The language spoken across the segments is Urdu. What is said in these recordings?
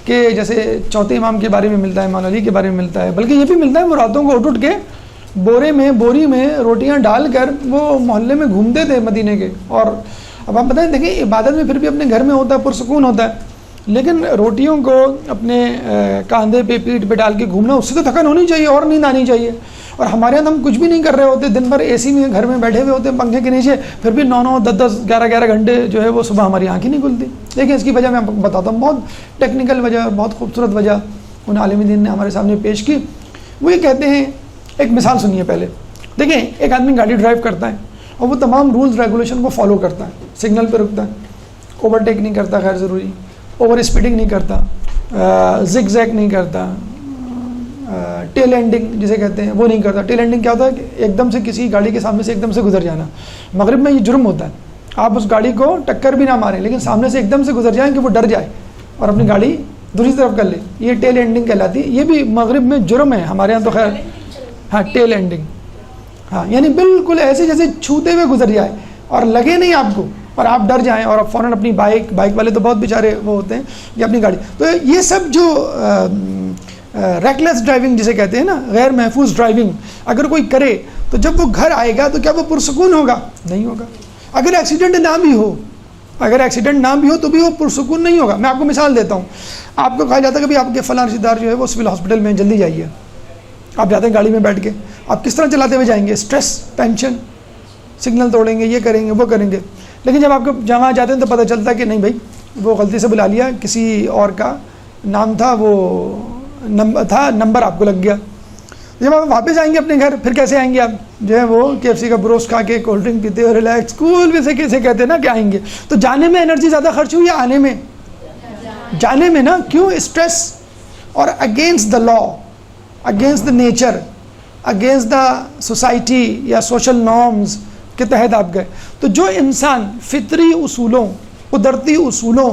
کہ جیسے چوتھے امام کے بارے میں ملتا ہے، مولا علی کے بارے میں ملتا ہے، بلکہ یہ بھی ملتا ہے وہ راتوں کو اٹھ کے بوری میں روٹیاں ڈال کر وہ محلے میں گھومتے تھے مدینے کے. اور اب آپ بتائیں، دیکھیں عبادت میں پھر بھی اپنے گھر میں ہوتا ہے، پرسکون ہوتا ہے، لیکن روٹیوں کو اپنے کاندھے پہ پیٹھ پہ ڈال کے گھومنا، اس سے تو تھکن ہونی چاہیے اور نیند آنی چاہیے. اور ہمارے یہاں ہم کچھ بھی نہیں کر رہے ہوتے، دن بھر اے سی میں گھر میں بیٹھے ہوئے ہوتے ہیں پنکھے کے نیچے، پھر بھی 9 10 11 گھنٹے جو ہے وہ صبح ہماری آنکھیں نہیں کھلتی. دیکھیں اس کی وجہ میں آپ کو بتاتا ہوں، بہت ٹیکنیکل وجہ اور بہت خوبصورت وجہ ان عالم دین نے ہمارے سامنے پیش کی. وہ یہ کہتے ہیں، ایک مثال سنیے پہلے. دیکھیں ایک آدمی گاڑی ڈرائیو کرتا ہے اور وہ تمام رولز ریگولیشن کو فالو کرتا ہے، سگنل پہ رکتا ہے، اوورٹیک نہیں کرتا غیر ضروری، اوور اسپیڈنگ نہیں کرتا، زگ زیگ نہیں کرتا، ٹیل اینڈنگ جسے کہتے ہیں وہ نہیں کرتا. ٹیل اینڈنگ کیا ہوتا ہے کہ ایک دم سے کسی گاڑی کے سامنے سے ایک دم سے گزر جانا. مغرب میں یہ جرم ہوتا ہے، آپ اس گاڑی کو ٹکر بھی نہ ماریں لیکن سامنے سے ایک دم سے گزر جائیں کہ وہ ڈر جائے اور اپنی گاڑی دوسری طرف کر لے. یہ ٹیل اینڈنگ کہلاتی ہے. یہ بھی مغرب میں جرم ہے، ہمارے یہاں تو خیر ہاں ٹیل اینڈنگ، ہاں یعنی بالکل ایسے جیسے چھوتے ہوئے گزر جائے اور لگے نہیں آپ کو اور آپ ڈر جائیں اور فوراً اپنی بائک والے تو بہت بیچارے وہ ہوتے ہیں یا اپنی گاڑی. تو یہ سب جو ریکلیس ڈرائیونگ جسے کہتے ہیں نا، غیر محفوظ ڈرائیونگ اگر کوئی کرے تو جب وہ گھر آئے گا تو کیا وہ پرسکون ہوگا؟ نہیں ہوگا. اگر ایکسیڈنٹ نہ بھی ہو تو بھی وہ پرسکون نہیں ہوگا. میں آپ کو مثال دیتا ہوں. آپ کو کہا جاتا ہے کہ آپ کے فلاں رشتہ دار جو ہے وہ سول ہاسپٹل میں جلدی جائیے. آپ جاتے ہیں گاڑی میں بیٹھ کے، آپ کس طرح چلاتے ہوئے جائیں گے؟ اسٹریس، ٹینشن، سگنل توڑیں گے، یہ کریں گے وہ کریں گے. لیکن جب آپ کو جہاں جاتے ہیں تو پتہ چلتا ہے کہ نہیں بھائی وہ غلطی سے بلا لیا، کسی اور کا نام تھا، وہ نمبر آپ کو لگ گیا. جب آپ واپس آئیں گے اپنے گھر پھر کیسے آئیں گے؟ آپ جو ہے وہ KFC کا بروسٹ کھا کے کولڈ ڈرنک پیتے اور ریلیکس کول بھی سے کیسے کہتے ہیں نا کہ آئیں گے. تو جانے میں انرجی زیادہ خرچ ہوئی یا آنے میں؟ جانے میں نا. کیوں؟ اسٹریس اور against the law, against the nature, against the society یا سوشل نارمز کے تحت آپ گئے. تو جو انسان فطری اصولوں، قدرتی اصولوں،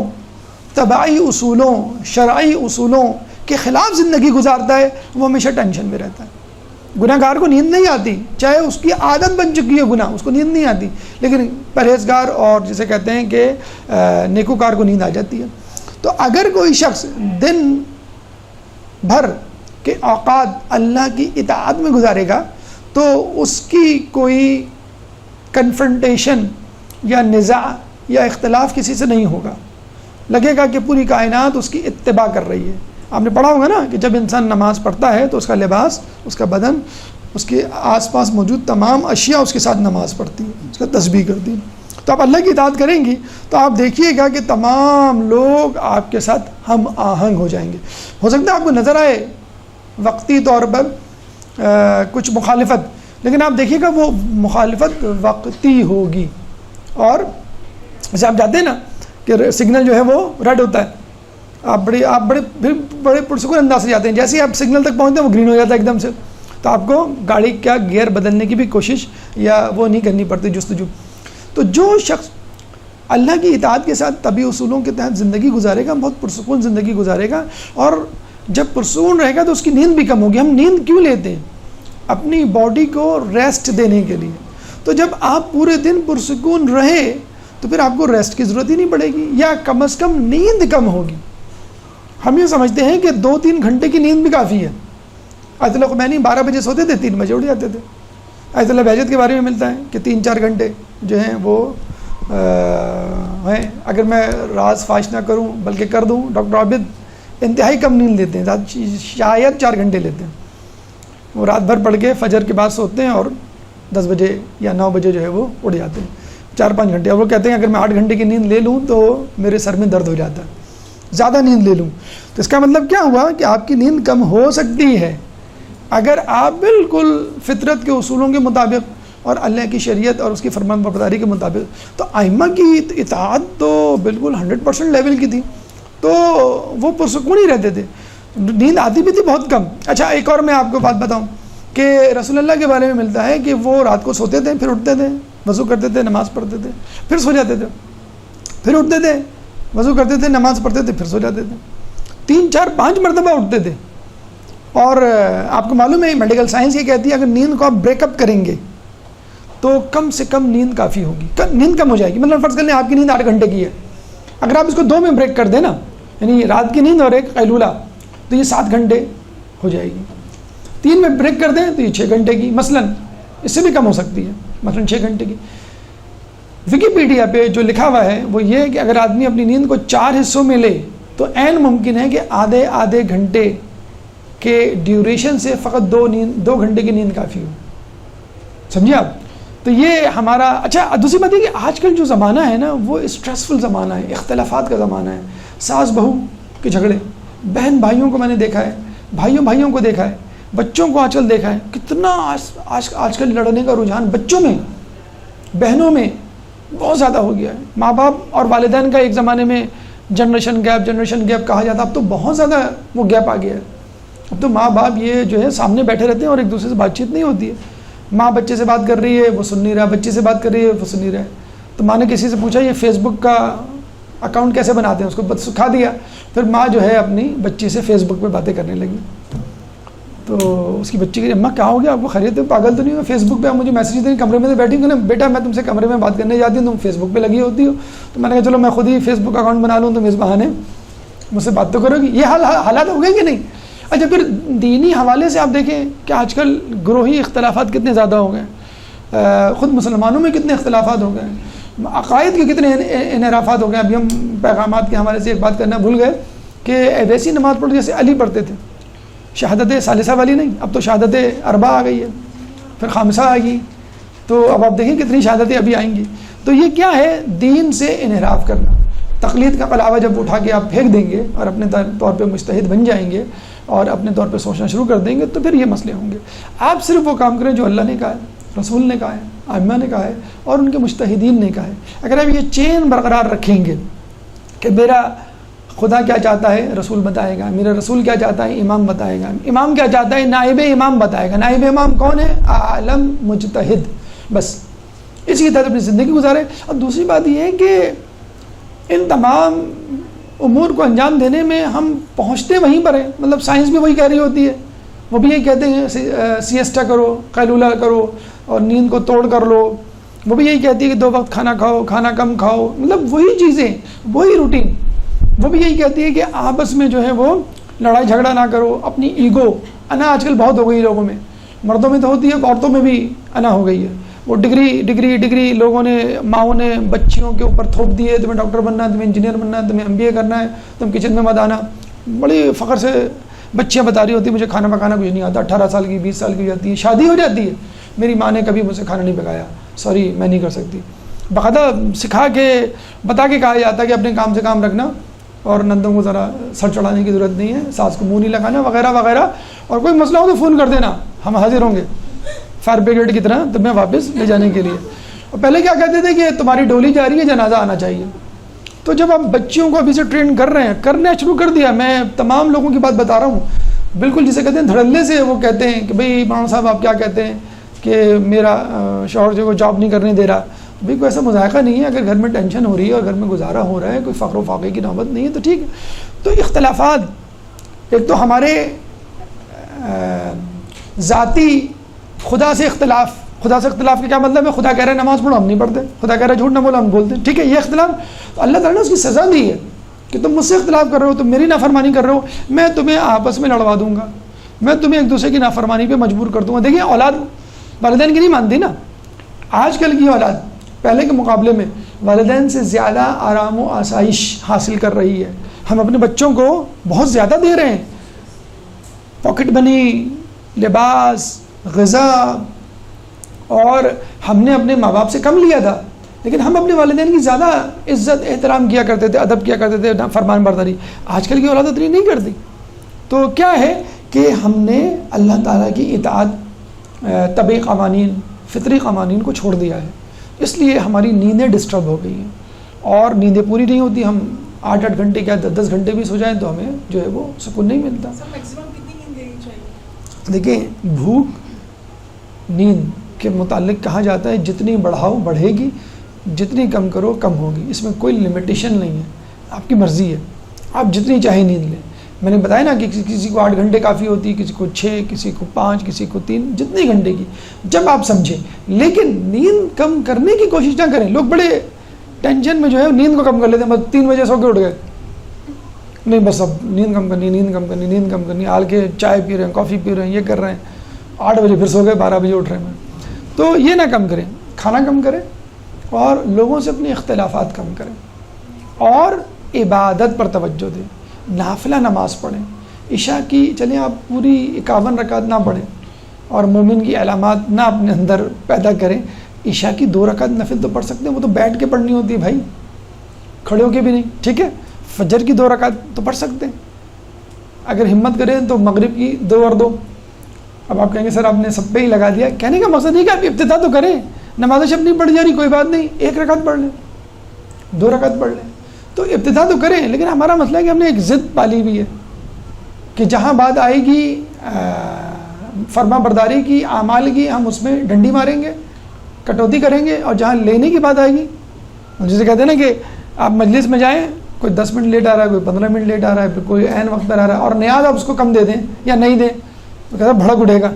طبعی اصولوں، شرعی اصولوں کے خلاف زندگی گزارتا ہے وہ ہمیشہ ٹینشن میں رہتا ہے. گناہ گار کو نیند نہیں آتی، چاہے اس کی عادت بن چکی ہے گناہ، اس کو نیند نہیں آتی، لیکن پرہیزگار اور جسے کہتے ہیں کہ نیکوکار کو نیند آ جاتی ہے. تو اگر کوئی شخص دن بھر کے اوقات اللہ کی اطاعت میں گزارے گا تو اس کی کوئی کنفرنٹیشن یا نزاع یا اختلاف کسی سے نہیں ہوگا. لگے گا کہ پوری کائنات اس کی اتباع کر رہی ہے. آپ نے پڑھا ہوگا نا کہ جب انسان نماز پڑھتا ہے تو اس کا لباس، اس کا بدن، اس کے آس پاس موجود تمام اشیاء اس کے ساتھ نماز پڑھتی ہیں، اس کا تسبیح کرتی ہیں. تو آپ اللہ کی اطاعت کریں گی تو آپ دیکھیے گا کہ تمام لوگ آپ کے ساتھ ہم آہنگ ہو جائیں گے. ہو سکتا ہے آپ کو نظر آئے وقتی طور پر کچھ مخالفت، لیکن آپ دیکھیے گا وہ مخالفت وقتی ہوگی. اور جیسے آپ جاتے ہیں نا کہ سگنل جو ہے وہ ریڈ ہوتا ہے، آپ بڑے پرسکون انداز سے جاتے ہیں، جیسے ہی آپ سگنل تک پہنچتے ہیں وہ گرین ہو جاتا ہے ایک دم سے، تو آپ کو گاڑی کا گیئر بدلنے کی بھی کوشش یا وہ نہیں کرنی پڑتی جستجو. تو جو شخص اللہ کی اطاعت کے ساتھ طبی اصولوں کے تحت زندگی گزارے گا، بہت پرسکون زندگی گزارے گا. اور جب پرسکون رہے گا تو اس کی نیند بھی کم ہوگی. ہم نیند کیوں لیتے ہیں؟ اپنی باڈی کو ریسٹ دینے کے لیے. تو جب آپ پورے دن پرسکون رہے تو پھر آپ کو ریسٹ کی ضرورت ہی نہیں پڑے گی، یا کم از کم نیند کم ہوگی. ہم یہ سمجھتے ہیں کہ 2-3 گھنٹے کی نیند بھی کافی ہے. آیت اللہ خمینی 12 بجے سوتے تھے، 3 بجے اٹھ جاتے تھے. آیت اللہ بہجت کے بارے میں ملتا ہے کہ 3-4 گھنٹے جو ہیں وہ ہیں. اگر میں راز فاش نہ کروں بلکہ کر دوں، ڈاکٹر عابد انتہائی کم نیند لیتے ہیں، شاید 4 گھنٹے لیتے ہیں. وہ رات بھر پڑھ کے فجر کے بعد سوتے ہیں اور 10 بجے یا 9 بجے جو ہے وہ اٹھ جاتے ہیں. 4-5 گھنٹے. اور وہ کہتے ہیں اگر میں 8 گھنٹے کی نیند لے لوں تو میرے سر میں درد ہو جاتا ہے، زیادہ نیند لے لوں. تو اس کا مطلب کیا ہوا کہ آپ کی نیند کم ہو سکتی ہے اگر آپ بالکل فطرت کے اصولوں کے مطابق اور اللہ کی شریعت اور اس کی فرمان برداری کے مطابق. تو ائمہ کی اطاعت تو بالکل 100% لیول کی تھی، تو وہ پرسکون ہی رہتے تھے. نیند آتی بھی تھی بہت کم. اچھا ایک اور میں آپ کو بات بتاؤں کہ رسول اللہ کے بارے میں ملتا ہے کہ وہ رات کو سوتے تھے، پھر اٹھتے تھے، وضو کرتے تھے، نماز پڑھتے تھے، پھر سو جاتے تھے، پھر اٹھتے تھے، وضو کرتے تھے، نماز پڑھتے تھے، پھر سو جاتے تھے. 3-4-5 مرتبہ اٹھتے تھے. اور آپ کو معلوم ہے میڈیکل سائنس یہ کہتی ہے اگر نیند کو آپ بریک اپ کریں گے تو کم سے کم نیند کافی ہوگی، نیند کم ہو جائے گی. مطلب فرض کر لیں آپ کی نیند 8 گھنٹے کی ہے، اگر آپ اس کو 2 میں بریک کر دیں نا یعنی رات کی نیند اور ایک قیلولہ، تو یہ 7 گھنٹے ہو جائے گی. 3 میں بریک کر دیں تو یہ 6 گھنٹے کی، مثلا اس سے بھی کم ہو سکتی ہے، مثلا 6 گھنٹے کی. وکیپیڈیا پہ جو لکھا ہوا ہے وہ یہ ہے کہ اگر آدمی اپنی نیند کو 4 حصوں میں لے تو عین ممکن ہے کہ آدھے گھنٹے کے ڈیوریشن سے فقط 2 گھنٹے کی نیند کافی ہو. سمجھے آپ؟ تو یہ ہمارا اچھا. دوسری بات یہ کہ آج کل جو زمانہ ہے نا وہ اسٹریسفل زمانہ ہے، اختلافات کا زمانہ ہے، ساس بہو کے جھگڑے، بہن بھائیوں کو میں نے دیکھا ہے، بھائیوں کو دیکھا ہے، بچوں کو آج کل دیکھا ہے، کتنا آج کل لڑنے کا رجحان بچوں میں، بہنوں میں بہت زیادہ ہو گیا ہے. ماں باپ اور والدین کا ایک زمانے میں جنریشن گیپ کہا جاتا، اب تو بہت زیادہ وہ گیپ آ گیا ہے. اب تو ماں باپ یہ جو ہے سامنے بیٹھے رہتے ہیں اور ایک دوسرے سے بات چیت نہیں ہوتی ہے. ماں بچے سے بات کر رہی ہے وہ سن نہیں رہا، بچے سے بات کر رہی ہے وہ سن نہیں رہا. تو ماں نے کسی سے پوچھا یہ فیس بک کا اکاؤنٹ کیسے بناتے ہیں، اس کو بس سکھا دیا. پھر ماں جو ہے اپنی بچی سے فیس بک پہ باتیں کرنے لگی. تو اس کی بچی کی اماں کیا ہو گیا، آپ کو خیریت ہے، پاگل تو نہیں ہو، فیس بک پہ آپ مجھے میسیج دیں، کمرے میں تو بیٹھی ہوں. بیٹا میں تم سے کمرے میں بات کرنے جاتی ہوں، تم فیس بک پہ لگی ہوتی ہو. تو میں نے کہا چلو میں خود ہی فیس بک اکاؤنٹ بنا لوں، تم اس بہانے مجھ سے بات تو کرو گی. یہ حالات ہو گئے کہ نہیں؟ اچھا پھر دینی حوالے سے آپ دیکھیں کہ آج کل گروہی اختلافات کتنے زیادہ ہو گئے، خود مسلمانوں میں کتنے اختلافات ہو گئے، عقائد کے کتنے انحرافات ہو گئے. ابھی ہم پیغامات کے حوالے سے ایک بات کرنا بھول گئے کہ ویسی نماز پڑھو جیسے علی پڑھتے تھے، شہادت ثالثہ والی نہیں، اب تو شہادت اربع آ گئی ہے، پھر خامسہ آ گئی. تو اب آپ دیکھیں کتنی شہادتیں ابھی آئیں گی. تو یہ کیا ہے؟ دین سے انحراف کرنا. تقلید کا قلاوہ جب اٹھا کے آپ پھینک دیں گے اور اپنے طور پہ مجتہد بن جائیں گے اور اپنے طور پہ سوچنا شروع کر دیں گے تو پھر یہ مسئلے ہوں گے. آپ صرف وہ کام کریں جو اللہ نے کہا ہے، رسول نے کہا ہے، ائمہ نے کہا ہے اور ان کے مجتہدین نے کہا ہے. اگر آپ یہ چین برقرار رکھیں گے کہ میرا خدا کیا چاہتا ہے رسول بتائے گا، میرا رسول کیا چاہتا ہے امام بتائے گا، امام کیا چاہتا ہے نائب امام بتائے گا. نائب امام کون ہے؟ عالم مجتہد. بس اسی کے تحت اپنی زندگی گزارے. اب دوسری بات یہ ہے کہ ان تمام امور کو انجام دینے میں ہم پہنچتے وہیں پر ہیں. مطلب سائنس بھی وہی کہہ رہی ہوتی ہے، وہ بھی یہی کہتے ہیں سیسٹا کرو، قیلولہ کرو اور نیند کو توڑ کر لو. وہ بھی یہی کہتی ہے کہ 2 وقت کھانا کھاؤ، کھانا کم کھاؤ. مطلب وہی چیزیں، وہی روٹین. وہ بھی یہی کہتی ہے کہ آپس میں جو ہے وہ لڑائی جھگڑا نہ کرو. اپنی ایگو، انا آج کل بہت ہو گئی لوگوں میں، مردوں میں تو ہوتی ہے، عورتوں میں بھی انا ہو گئی ہے. وہ ڈگری لوگوں نے، ماؤں نے بچیوں کے اوپر تھوپ دیے، تمہیں ڈاکٹر بننا ہے، تمہیں انجینئر بننا ہے، تمہیں MBA کرنا ہے، تم کچن میں مت آنا. بڑی فخر سے بچیاں بتا رہی ہوتی ہیں مجھے کھانا پکانا کچھ نہیں آتا. 18 سال کی 20 سال کی ہو جاتی ہے، شادی ہو جاتی ہے، میری ماں نے کبھی مجھ سے کھانا نہیں پکایا، سوری میں نہیں کر سکتی. باقاعدہ سکھا کے بتا کے کہا جاتا ہے کہ اپنے کام سے کام رکھنا اور نندوں کو ذرا سر چڑھانے کی ضرورت نہیں ہے، ساس کو منہ نہیں لگانا وغیرہ وغیرہ. اور کوئی مسئلہ ہو تو فون کر دینا، ہم حاضر ہوں گے فائر بریگیڈ کی طرح تمہیں واپس لے جانے کے لیے. اور پہلے کیا کہتے تھے کہ تمہاری ڈولی جا رہی ہے، جنازہ آنا چاہیے. تو جب آپ بچیوں کو ابھی سے ٹرین کر رہے ہیں، کرنا شروع کر دیا. میں تمام لوگوں کی بات بتا رہا ہوں، بالکل جسے کہتے ہیں دھڑلے سے. وہ کہتے ہیں کہ بھئی مولانا صاحب آپ کیا کہتے ہیں کہ میرا شوہر جو جاب نہیں کرنے دے رہا. بھئی کوئی ایسا مذائقہ نہیں ہے، اگر گھر میں ٹینشن ہو رہی ہے اور گھر میں گزارا ہو رہا ہے، کوئی فقر و فاقے کی نوبت نہیں ہے تو ٹھیک ہے. تو اختلافات، ایک تو ہمارے ذاتی خدا سے اختلاف کا کیا مطلب ہے؟ خدا کہہ رہا ہے نماز پڑھو، ہم نہیں پڑھتے. خدا کہہ رہا ہے جھوٹ نہ بولو، ہم بولتے ہیں. ٹھیک ہے، یہ اختلاف تو اللہ تعالیٰ نے اس کی سزا دی ہے کہ تم مجھ سے اختلاف کر رہے ہو، تم میری نافرمانی کر رہے ہو، میں تمہیں آپس میں لڑوا دوں گا، میں تمہیں ایک دوسرے کی نافرمانی پہ مجبور کر دوں گا. دیکھیں اولاد والدین کی نہیں مانتی نا. آج کل کی اولاد پہلے کے مقابلے میں والدین سے زیادہ آرام و آسائش حاصل کر رہی ہے. ہم اپنے بچوں کو بہت زیادہ دے رہے ہیں، پاکٹ منی، لباس، غذا. اور ہم نے اپنے ماں باپ سے کم لیا تھا، لیکن ہم اپنے والدین کی زیادہ عزت احترام کیا کرتے تھے، ادب کیا کرتے تھے، فرمان برداری. آج کل کی اولاد اتنی نہیں کرتی. تو کیا ہے کہ ہم نے اللہ تعالیٰ کی اطاعت، طبعی قوانین، فطری قوانین کو چھوڑ دیا ہے. اس لیے ہماری نیندیں ڈسٹرب ہو گئی ہیں اور نیندیں پوری نہیں ہوتی. ہم 8 گھنٹے کیا 10 گھنٹے بھی سو جائیں تو ہمیں جو ہے وہ سکون نہیں ملتا. دیکھیں بھوک نیند کے متعلق کہا جاتا ہے جتنی بڑھاؤ بڑھے گی، جتنی کم کرو کم ہوگی. اس میں کوئی لمیٹیشن نہیں ہے، آپ کی مرضی ہے، آپ جتنی چاہیں نیند لیں. میں نے بتایا نا کہ کسی کو 8 گھنٹے کافی ہوتی ہے، کسی کو 6، کسی کو 5، کسی کو 3، جتنی گھنٹے کی جب آپ سمجھیں. لیکن نیند کم کرنے کی کوشش نہ کریں. لوگ بڑے ٹینشن میں جو ہے نیند کو کم کر لیتے ہیں، 3 بجے سو کے اٹھ گئے. نہیں بس اب نیند کم کرنی، نیند کم کرنی، نیند کم کرنی، آل کے چائے پی رہے ہیں، کافی پی رہے ہیں، یہ کر رہے ہیں، 8 بجے پھر سو گئے، 12 بجے اٹھ رہے ہیں. تو یہ نہ کم کریں، کھانا کم کریں اور لوگوں سے اپنے اختلافات کم کریں اور عبادت پر توجہ دیں. نافلہ نماز پڑھیں. عشاء کی چلیں آپ پوری 51 رکعت نہ پڑھیں اور مومن کی علامات نہ اپنے اندر پیدا کریں. عشاء کی 2 رکعت نفل تو پڑھ سکتے ہیں، وہ تو بیٹھ کے پڑھنی ہوتی ہے بھائی، کھڑے ہو کے بھی نہیں. ٹھیک ہے، فجر کی 2 رکعت تو پڑھ سکتے ہیں، اگر ہمت کریں تو مغرب کی 2 اور 2. اب آپ کہیں گے سر آپ نے سب پہ ہی لگا دیا. کہنے کا مقصد یہ کہ آپ ابتدا تو کریں. نماز شب نہیں پڑھ جا رہی، کوئی بات نہیں، 1 رکعت پڑھ لیں، 2 رکعت پڑھ لیں. تو ابتدا تو کریں، لیکن ہمارا مسئلہ ہے کہ ہم نے ایک ضد پالی ہوئی ہے کہ جہاں بات آئے گی فرما برداری کی، اعمال کی، ہم اس میں ڈنڈی ماریں گے، کٹوتی کریں گے. اور جہاں لینے کی بات آئے گی، جسے کہتے ہیں نا کہ آپ مجلس میں جائیں، کوئی 10 منٹ لیٹ آ رہا ہے، کوئی 15 منٹ لیٹ آ رہا ہے، پھر کوئی عین وقت پر آ رہا ہے اور نیاز آپ اس کو کم دے دیں یا نہیں دیں تو کہتا ہے بھڑک اٹھے گا.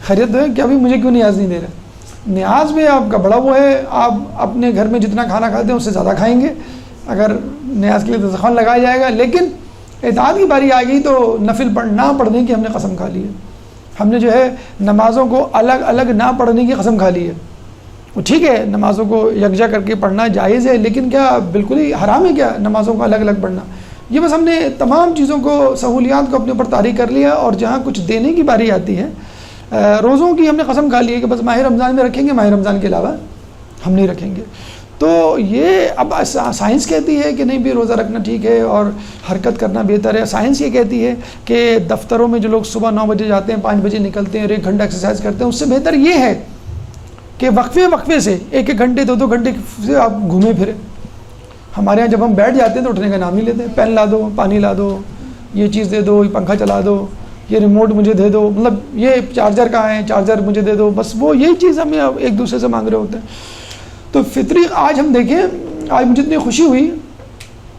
خیریت ہے کہ ابھی مجھے کیوں نیاز نہیں دے رہے؟ نیاز میں آپ کا بڑا وہ ہے، آپ اپنے گھر میں جتنا کھانا کھاتے ہیں اس سے زیادہ کھائیں گے اگر نیاز کے لیے دسترخوان لگایا جائے گا. لیکن اطاعت کی باری آ گئی تو نفل نہ پڑھنے کی ہم نے قسم کھا لی ہے. ہم نے جو ہے نمازوں کو الگ الگ نہ پڑھنے کی قسم کھا لی ہے. وہ ٹھیک ہے نمازوں کو یکجا کر کے پڑھنا جائز ہے، لیکن کیا بالکل ہی حرام ہے کیا نمازوں کو الگ الگ پڑھنا؟ یہ بس ہم نے تمام چیزوں کو، سہولیات کو اپنے اوپر طاری کر لیا. اور جہاں کچھ دینے کی باری آتی ہے، روزوں کی ہم نے قسم کھا لی ہے کہ بس ماہ رمضان میں رکھیں گے، ماہ رمضان کے علاوہ ہم نہیں رکھیں گے. تو یہ اب سائنس کہتی ہے کہ نہیں بھی روزہ رکھنا ٹھیک ہے اور حرکت کرنا بہتر ہے. سائنس یہ کہتی ہے کہ دفتروں میں جو لوگ صبح 9 بجے جاتے ہیں، 5 بجے نکلتے ہیں اور 1 گھنٹہ ایکسرسائز کرتے ہیں، اس سے بہتر یہ ہے کہ وقفے سے 1 گھنٹے 2 گھنٹے سے آپ گھومیں پھریں. ہمارے ہاں جب ہم بیٹھ جاتے ہیں تو اٹھنے کا نام نہیں لیتے ہیں. پین لا دو، پانی لا دو، یہ چیز دے دو، یہ پنکھا چلا دو، یہ ریموٹ مجھے دے دو، مطلب یہ چارجر کہاں ہے، چارجر مجھے دے دو، بس وہ یہی چیز ہمیں ایک دوسرے سے مانگ رہے ہوتے ہیں. تو فطری آج ہم دیکھیں، آج مجھے اتنی خوشی ہوئی.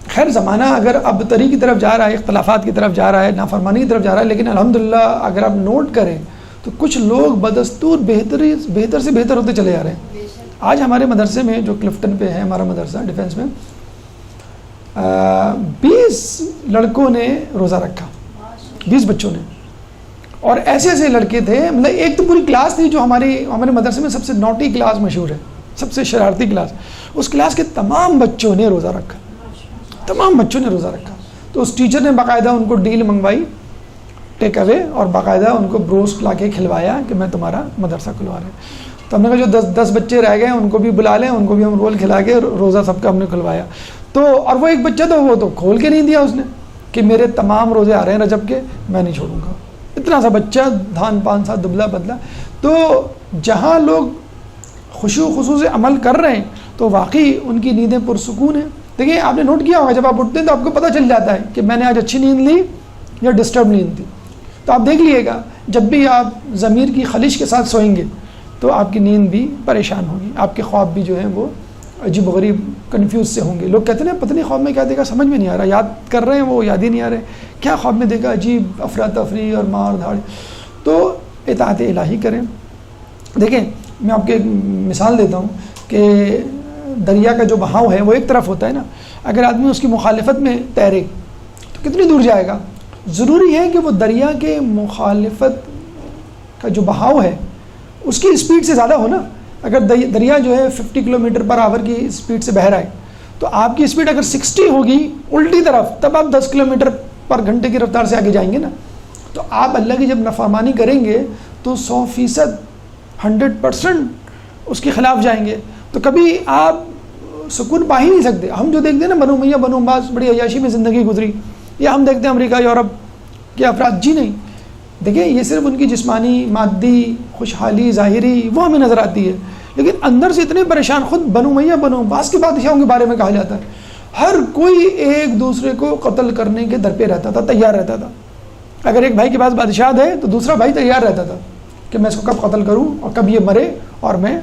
خیر زمانہ اگر اب تری کی طرف جا رہا ہے، اختلافات کی طرف جا رہا ہے، نافرمانی کی طرف جا رہا ہے، لیکن الحمدللہ اگر آپ نوٹ کریں تو کچھ لوگ بدستور بہتر سے بہتر ہوتے چلے جا رہے ہیں. آج ہمارے مدرسے میں جو کلفٹن پہ ہے ہمارا مدرسہ ڈیفینس میں، 20 لڑکوں نے روزہ رکھا، 20 بچوں نے. اور ایسے ایسے لڑکے تھے، مطلب ایک تو پوری کلاس تھی جو ہمارے مدرسے میں سب سے نوٹی کلاس مشہور ہے، سب سے شرارتی کلاس. اس کلاس کے تمام بچوں نے روزہ رکھا، تمام بچوں نے روزہ رکھا. تو اس ٹیچر نے باقاعدہ ان کو ڈیل منگوائی، ٹیک اوے، اور باقاعدہ ان کو بروسٹ لا کے کھلوایا کہ میں تمہارا مدرسہ کھلوا رہا ہوں. تو ہم نے کہا جو 10 بچے رہ گئے ان کو بھی بلا لیں، ان کو بھی ہم رول کھلا کے روزہ سب کا ہم نے کھلوایا. تو اور وہ ایک بچہ تو وہ تو کھول کے نہیں دیا اس نے کہ میرے تمام روزے آ رہے ہیں رجب کے، میں نہیں چھوڑوں گا. اتنا سا بچہ، دھان پان سا دبلا بدلا. تو جہاں لوگ خشوع خضوع سے عمل کر رہے ہیں تو واقعی ان کی نیندیں پرسکون ہیں. دیکھیں آپ نے نوٹ کیا ہوگا جب آپ اٹھتے ہیں تو آپ کو پتہ چل جاتا ہے کہ میں نے آج اچھی نیند لی یا ڈسٹرب نیند تھی. تو آپ دیکھ لیے گا جب بھی آپ ضمیر کی خلش کے ساتھ سوئیں گے تو آپ کی نیند بھی پریشان ہوگی، آپ کے خواب بھی جو ہیں وہ عجیب و غریب کنفیوز سے ہوں گے. لوگ کہتے ہیں پتہ نہیں خواب میں کیا دیکھا، سمجھ میں نہیں آ رہا، یاد کر رہے ہیں وہ یاد ہی نہیں آ رہے کیا خواب میں دیکھا، عجیب افراتفری اور مار دھاڑ. تو اطاعت الہی کریں. دیکھیں میں آپ کو ایک مثال دیتا ہوں کہ دریا کا جو بہاؤ ہے وہ ایک طرف ہوتا ہے نا، اگر آدمی اس کی مخالفت میں تیرے تو کتنی دور جائے گا. ضروری ہے کہ وہ دریا کے مخالفت کا جو بہاؤ ہے اس کی اسپیڈ سے زیادہ ہو نا. اگر دریا جو ہے 50 کلومیٹر پر آور کی اسپیڈ سے بہہ رہا ہے تو آپ کی اسپیڈ اگر 60 ہوگی الٹی طرف، تب آپ 10 کلومیٹر پر گھنٹے کی رفتار سے آگے جائیں گے نا. تو آپ اللہ کی جب نافرمانی کریں گے تو 100%، 100% اس کے خلاف جائیں گے تو کبھی آپ سکون پا ہی نہیں سکتے. ہم جو دیکھتے ہیں نا بنو میاں بنو عباس بڑی عیاشی میں زندگی گزری، یا ہم دیکھتے ہیں امریکہ یورپ کے افراد، جی نہیں. دیکھیں یہ صرف ان کی جسمانی مادی خوشحالی ظاہری وہ ہمیں نظر آتی ہے، لیکن اندر سے اتنے پریشان. خود بنو میاں بنو عباس کے بادشاہوں کے بارے میں کہا جاتا ہے ہر کوئی ایک دوسرے کو قتل کرنے کے در پہ رہتا تھا، تیار رہتا تھا. اگر ایک بھائی کے پاس بادشاہ ہے تو دوسرا بھائی تیار رہتا تھا کہ میں اس کو کب قتل کروں اور کب یہ مرے اور میں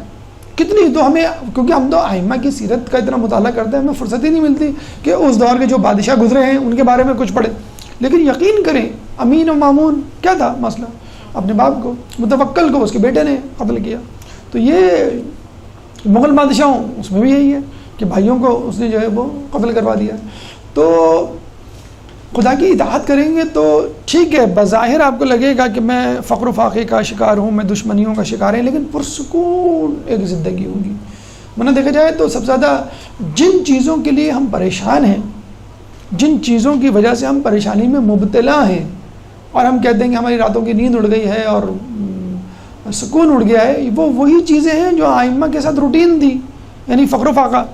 کتنی. تو ہمیں کیونکہ ہم تو ائمہ کی سیرت کا اتنا مطالعہ کرتے ہیں، ہمیں فرصت ہی نہیں ملتی کہ اس دور کے جو بادشاہ گزرے ہیں ان کے بارے میں کچھ پڑھیں. لیکن یقین کریں امین و مامون کیا تھا مسئلہ، اپنے باپ کو متوکل کو اس کے بیٹے نے قتل کیا. تو یہ مغل بادشاہوں اس میں بھی یہی ہے کہ بھائیوں کو اس نے جو ہے وہ قتل کروا دیا. تو خدا کی اطاعت کریں گے تو ٹھیک ہے، بظاہر آپ کو لگے گا کہ میں فقر و فاقے کا شکار ہوں، میں دشمنیوں کا شکار ہوں، لیکن پرسکون ایک زندگی ہوگی. ورنہ دیکھا جائے تو سب سے زیادہ جن چیزوں کے لیے ہم پریشان ہیں، جن چیزوں کی وجہ سے ہم پریشانی میں مبتلا ہیں، اور ہم کہتے ہیں کہ ہماری راتوں کی نیند اڑ گئی ہے اور سکون اڑ گیا ہے، وہ وہی چیزیں ہیں جو آئمہ کے ساتھ روٹین تھی، یعنی فقر و فاقہ.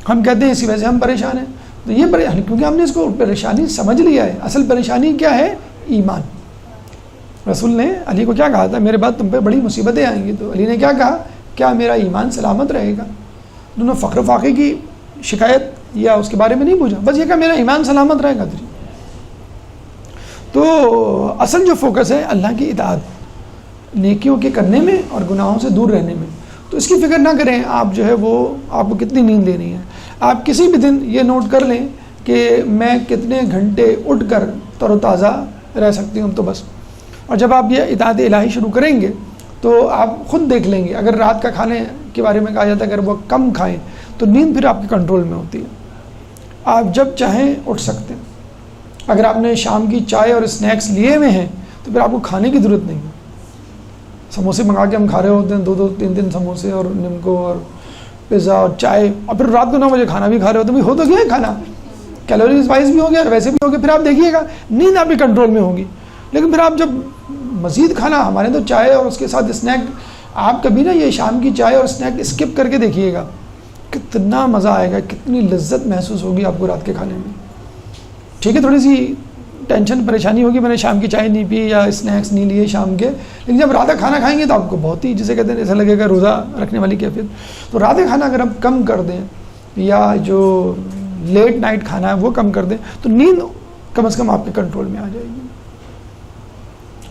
ہم کہتے ہیں اسی وجہ سے ہم پریشان ہیں. تو یہ پریشانی کیونکہ ہم نے اس کو پریشانی سمجھ لیا ہے. اصل پریشانی کیا ہے؟ ایمان. رسول نے علی کو کیا کہا تھا؟ میرے بعد تم پہ بڑی مصیبتیں آئیں گی. تو علی نے کیا کہا؟ کیا میرا ایمان سلامت رہے گا؟ انہوں نے فقر و فاقے کی شکایت یا اس کے بارے میں نہیں پوچھا، بس یہ کہ میرا ایمان سلامت رہے گا. تو اصل جو فوکس ہے اللہ کی اطاعت، نیکیوں کے کرنے میں اور گناہوں سے دور رہنے میں. تو اس کی فکر نہ کریں آپ جو ہے وہ آپ کو کتنی نیند لینی ہے. آپ کسی بھی دن یہ نوٹ کر لیں کہ میں کتنے گھنٹے اٹھ کر تر و تازہ رہ سکتی ہوں، تو بس. اور جب آپ یہ اطاعت الہی شروع کریں گے تو آپ خود دیکھ لیں گے. اگر رات کا کھانے کے بارے میں کہا جاتا ہے اگر وہ کم کھائیں تو نیند پھر آپ کے کنٹرول میں ہوتی ہے، آپ جب چاہیں اٹھ سکتے ہیں. اگر آپ نے شام کی چائے اور اسنیکس لیے ہوئے ہیں تو پھر آپ کو کھانے کی ضرورت نہیں ہے. سموسے منگا کے ہم کھا رہے ہوتے ہیں، 2 3 سموسے اور نمکو اور پیزا اور چائے، اور پھر رات کو 9 بجے کھانا بھی کھا رہے ہوتے ہیں. ہو تو گیا ہے کھانا، کیلوریز وائز بھی ہو گیا اور ویسے بھی ہو گیا. پھر آپ دیکھیے گا نیند آپ کے کنٹرول میں ہوگی. لیکن پھر آپ جب مزید کھانا، ہمارے تو چائے اور اس کے ساتھ اسنیک، آپ کبھی نا یہ شام کی چائے اور اسنیک اسکپ کر کے دیکھیے گا، کتنا مزہ آئے گا، کتنی لذت محسوس ہوگی آپ کو رات کے کھانے میں. ٹھیک ہے، تھوڑی سی ٹینشن پریشانی ہوگی، میں نے شام کی چائے نہیں پی یا اسنیکس نہیں لیے شام کے، لیکن جب رات کا کھانا کھائیں گے تو آپ کو بہت ہی جسے کہتے ہیں ایسا لگے گا روزہ رکھنے والی کیفیت. تو رات کا کھانا اگر ہم کم کر دیں یا جو لیٹ نائٹ کھانا ہے وہ کم کر دیں تو نیند کم از کم آپ کے کنٹرول میں آ جائے گی.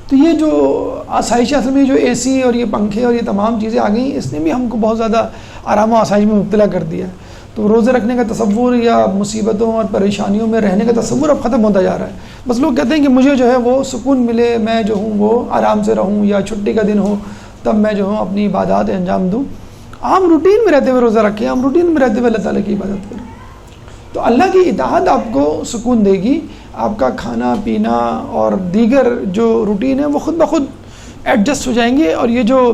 تو یہ جو آسائش اصل میں جو اے سی اور یہ پنکھے اور یہ تمام چیزیں آ گئیں، اس نے بھی ہم کو بہت زیادہ آرام و آسائش میں مبتلا کر دیا ہے. تو روزے رکھنے کا تصور یا مصیبتوں اور پریشانیوں میں رہنے کا تصور اب ختم ہوتا جا رہا ہے. بس لوگ کہتے ہیں کہ مجھے جو ہے وہ سکون ملے، میں جو ہوں وہ آرام سے رہوں، یا چھٹی کا دن ہو تب میں جو ہوں اپنی عبادات انجام دوں. عام روٹین میں رہتے ہوئے روزہ رکھیں، عام روٹین میں رہتے ہوئے اللہ تعالیٰ کی عبادت کریں. تو اللہ کی اطاعت آپ کو سکون دے گی. آپ کا کھانا پینا اور دیگر جو روٹین ہے وہ خود بخود ایڈجسٹ ہو جائیں گے، اور یہ جو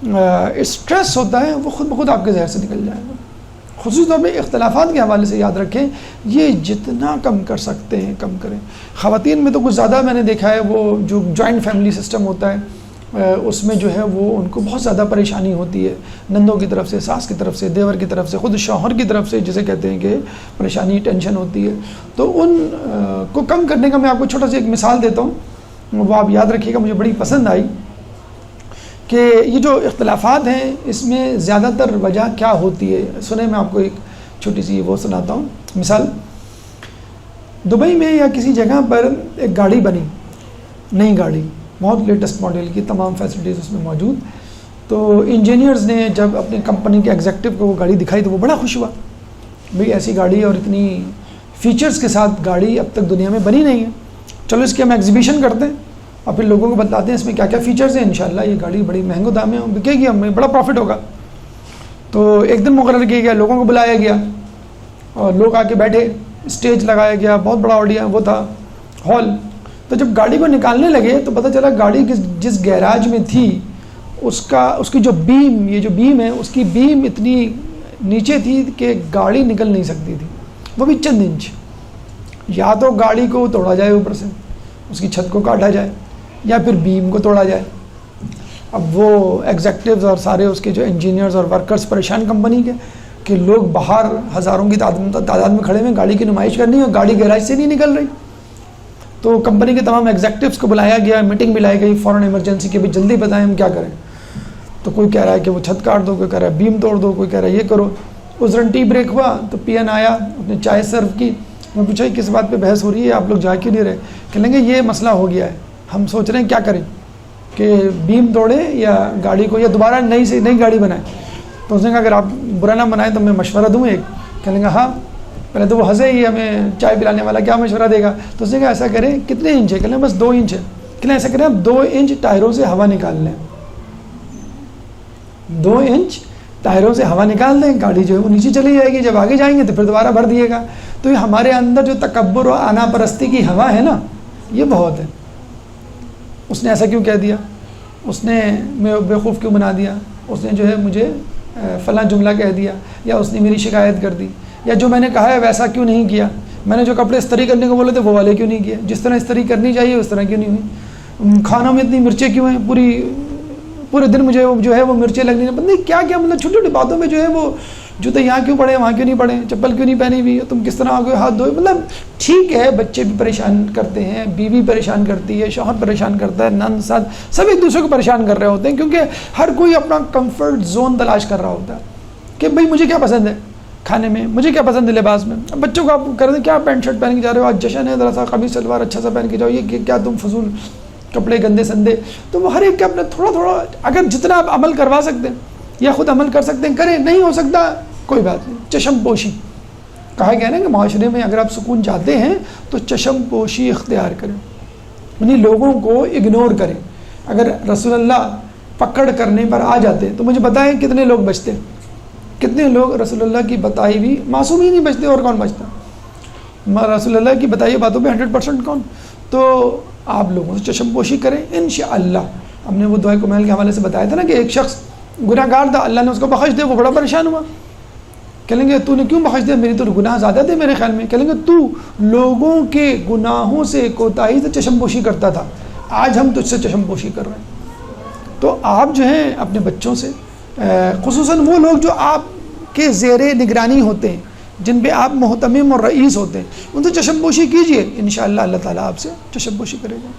اسٹریس ہوتا ہے وہ خود بخود آپ کے ذہن سے نکل جائے گا. خصوصی طور پہ اختلافات کے حوالے سے یاد رکھیں، یہ جتنا کم کر سکتے ہیں کم کریں. خواتین میں تو کچھ زیادہ میں نے دیکھا ہے، وہ جو جوائنٹ فیملی سسٹم ہوتا ہے اس میں جو ہے وہ ان کو بہت زیادہ پریشانی ہوتی ہے، نندوں کی طرف سے، ساس کی طرف سے، دیور کی طرف سے، خود شوہر کی طرف سے، جسے کہتے ہیں کہ پریشانی ٹینشن ہوتی ہے. تو ان کو کم کرنے کا میں آپ کو چھوٹا سا ایک مثال دیتا ہوں، وہ آپ یاد رکھیے گا، مجھے بڑی پسند آئی. کہ یہ جو اختلافات ہیں اس میں زیادہ تر وجہ کیا ہوتی ہے؟ سنیں، میں آپ کو ایک چھوٹی سی وہ سناتا ہوں مثال. دبئی میں یا کسی جگہ پر ایک گاڑی بنی، نئی گاڑی، بہت لیٹسٹ ماڈل کی، تمام فیسلٹیز اس میں موجود. تو انجینئرز نے جب اپنی کمپنی کے ایگزیکٹو کو وہ گاڑی دکھائی تو وہ بڑا خوش ہوا، بھئی ایسی گاڑی اور اتنی فیچرز کے ساتھ گاڑی اب تک دنیا میں بنی نہیں ہے، چلو اس کی ہم ایگزیبیشن کرتے ہیں اور پھر لوگوں کو بتاتے ہیں اس میں کیا کیا فیچرز ہیں، انشاءاللہ یہ گاڑی بڑی مہنگے دام میں بکے گی، ہمیں بڑا پروفٹ ہوگا. تو ایک دن مقرر کیا گیا، لوگوں کو بلایا گیا اور لوگ آ کے بیٹھے، اسٹیج لگایا گیا، بہت بڑا آڈیا وہ تھا ہال. تو جب گاڑی کو نکالنے لگے تو پتہ چلا گاڑی جس گیراج میں تھی اس کی جو بیم، یہ جو بیم ہے اس کی بیم اتنی نیچے تھی کہ گاڑی نکل نہیں سکتی تھی، وہ بھی چند انچ. یا تو گاڑی کو توڑا جائے اوپر سے، اس کی چھت کو کاٹا جائے، یا پھر بیم کو توڑا جائے. اب وہ ایگزیکٹوز اور سارے اس کے جو انجینئرز اور ورکرز پریشان کمپنی کے کہ لوگ باہر ہزاروں کی تعداد میں کھڑے ہوئے، گاڑی کی نمائش کرنی ہے اور گاڑی گیراج سے نہیں نکل رہی. تو کمپنی کے تمام ایگزیکٹوز کو بلایا گیا، میٹنگ بھی لائی گئی فوراً ایمرجنسی کے بھی، جلدی بتائیں ہم کیا کریں. تو کوئی کہہ رہا ہے کہ وہ چھت کاٹ دو، کوئی کہہ رہا ہے بیم توڑ دو، کوئی کہہ رہا ہے یہ کرو. اس دوران ٹی بریک ہوا تو پی این آیا، اس نے چائے سرو کی. میں پوچھا کس بات پہ بحث ہو رہی ہے، آپ لوگ جا کیوں نہیں رہے؟ کہیں گے یہ مسئلہ ہو گیا ہے، ہم سوچ رہے ہیں کیا کریں کہ بیم توڑیں یا گاڑی کو یا دوبارہ نئی گاڑی بنائیں. تو اس نے کہا اگر آپ برا نہ بنائیں تو میں مشورہ دوں ایک. کہنے گا ہاں. پہلے تو وہ ہنسے ہی، ہمیں چائے پلانے والا کیا مشورہ دے گا. تو اس نے کہا ایسا کریں، کتنے انچ ہے؟ کہنے بس 2 انچ ہے. کہنے ایسا کریں آپ 2 انچ ٹائروں سے ہوا نکال لیں، 2 انچ ٹائروں سے ہوا نکال دیں، گاڑی جو ہے وہ نیچے چلی جائے گی، جب آگے جائیں گے تو پھر دوبارہ بھر دیے گا. تو یہ ہمارے اندر جو تکبر و انا پرستی کی ہوا ہے نا، یہ بہت ہے. اس نے ایسا کیوں کہہ دیا، اس نے میں بیوقوف کیوں بنا دیا، اس نے جو ہے مجھے فلاں جملہ کہہ دیا، یا اس نے میری شکایت کر دی، یا جو میں نے کہا ہے ویسا کیوں نہیں کیا، میں نے جو کپڑے استری کرنے کو بولے تھے وہ والے کیوں نہیں کیے، جس طرح استری کرنی چاہیے اس طرح کیوں نہیں ہوئی، کھانوں میں اتنی مرچیں کیوں ہیں، پورے دن مجھے جو ہے وہ مرچیں لگنی نہیں، پتہ نہیں کیا کیا، مطلب چھوٹی چھوٹی باتوں میں جو ہے وہ جوتے یہاں کیوں پڑے وہاں کیوں نہیں پڑے، چپل کیوں نہیں پہنی ہوئی، تم کس طرح آگے ہاتھ دھوئے. مطلب ٹھیک ہے، بچے بھی پریشان کرتے ہیں، بیوی پریشان کرتی ہے، شوہر پریشان کرتا ہے، نند ساتھ سب ایک دوسرے کو پریشان کر رہے ہوتے ہیں، کیونکہ ہر کوئی اپنا کمفرٹ زون تلاش کر رہا ہوتا ہے کہ بھائی مجھے کیا پسند ہے کھانے میں، مجھے کیا پسند ہے لباس میں. بچوں کو آپ کر دیں کیا پینٹ شرٹ پہن کے جا رہے ہو، آج جشن ہے، ذرا سا قمیص شلوار اچھا سا پہن کے جاؤ، یہ کیا تم فضول کپڑے گندے سندے. تو وہ ہر ایک کے اپنا تھوڑا تھوڑا، اگر جتنا آپ عمل کروا سکتے ہیں یا خود عمل کر سکتے ہیں کریں، نہیں ہو سکتا کوئی بات نہیں. چشم پوشی کہا گیا نا کہ معاشرے میں اگر آپ سکون چاہتے ہیں تو چشم پوشی اختیار کریں، یعنی لوگوں کو اگنور کریں. اگر رسول اللہ پکڑ کرنے پر آ جاتے تو مجھے بتائیں کتنے لوگ بچتے، کتنے لوگ رسول اللہ کی بتائی ہوئی معصوم ہی نہیں بچتے، اور کون بچتا، رسول اللہ کی بتائی باتوں پہ 100% کون. تو آپ لوگوں سے چشم پوشی کریں انشاءاللہ. ہم نے وہ دعائے کمیل کے حوالے سے بتایا تھا نا کہ ایک شخص گناہ گار تھا، اللہ نے اس کو بخش دیا، وہ بڑا پریشان ہوا. کہیں گے تو نے کیوں بخش دیا، میری تو گناہ زیادہ تھے میرے خیال میں. کہیں گے تو لوگوں کے گناہوں سے کوتاہی سے چشم پوشی کرتا تھا، آج ہم تجھ سے چشم پوشی کر رہے ہیں. تو آپ جو ہیں اپنے بچوں سے، خصوصاً وہ لوگ جو آپ کے زیر نگرانی ہوتے ہیں، جن پہ آپ محتمم اور رئیس ہوتے ہیں، ان سے چشم پوشی کیجئے، انشاءاللہ اللہ تعالیٰ آپ سے چشم پوشی کرے گا.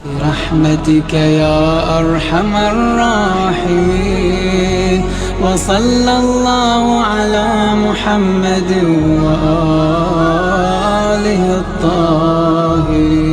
برحمتك يا أرحم الراحمين وصلى الله على محمد وآله الطاهرين.